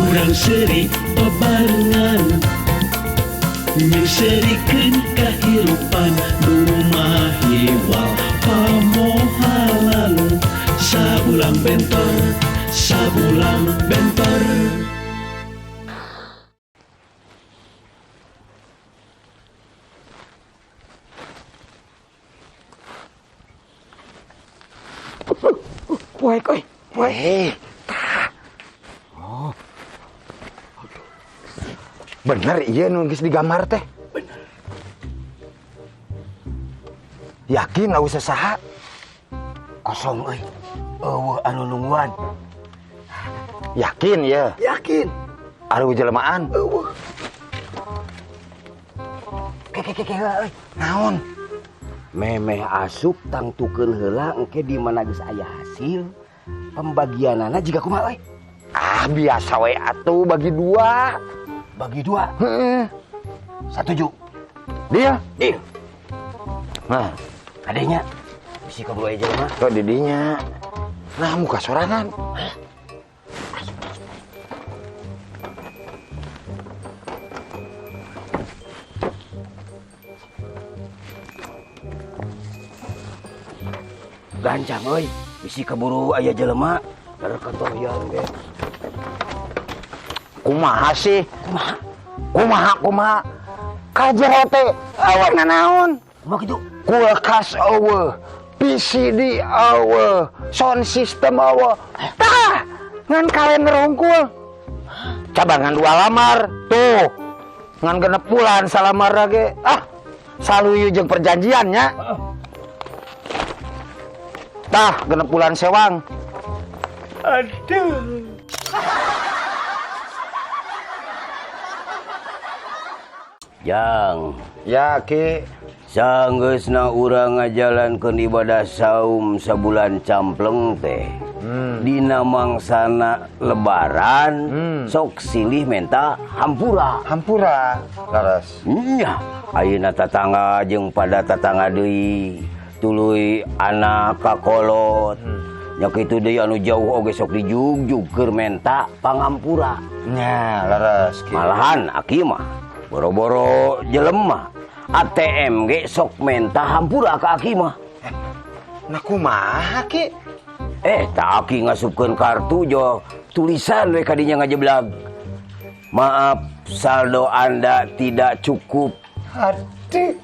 urang seri bebarengan nyerikeun kahirupan rumah hiwal pamohalan sabulang bentor sabulang bentor. Poek, poek. Oh. Bener iya nu geus digambar teh. Bener. Yakin anu saha? Kosong euy. Eueuh anu nungguan. Yakin ya? Yakin. Anu jelmaan. Eueuh. Ke euy. Naon? Memeh asup tangtukeun heula engke di mana geus aya hasil pembagianana jiga kumaha euy? Ah, biasa we atuh bagi dua. Bagi dua. Heeh. Setuju. Dia? Deal. Nah, Adenya bisi kedua aja mah. kok didinya. Nah, muka sorangan. Gancang euy, bisi keburu aya jelema darkatoyan ge. Kumaha sih? Kumaha? Kumaha? Kajero teh awana naon? Kumaha kitu? Kulkas eueuh, PCD eueuh, sound system eueuh. Tah, ngan kalender hungkul. Cabangan 2 lamar, tuh. Ngan genep bulan salamar ge. Ah, saluyu jeung perjanjiannya. Tah, genep bulan sewang. Aduh. Jang, Ya, Ki. sanggeusna urang ngajalankeun ibadah saum sabulan campleng teh. Dina mangsana lebaran sok silih menta hampura. Hampura. Laras. Nya, ayeuna tatangga jeung pada tatangga deui tuluy anak kakolot. Nya kitu deui anu jauh oge sok dijugjug keur menta pangampura. Nya, laras. Ki. Malahan aki mah boro-boro jelema ATM ge sok menta hampura ka aki mah. Nah, kumaha, Ki? Tak aki ngasupkeun kartu jo tulisan we kadinya ngajeblag. Maaf, saldo Anda tidak cukup. Aduh.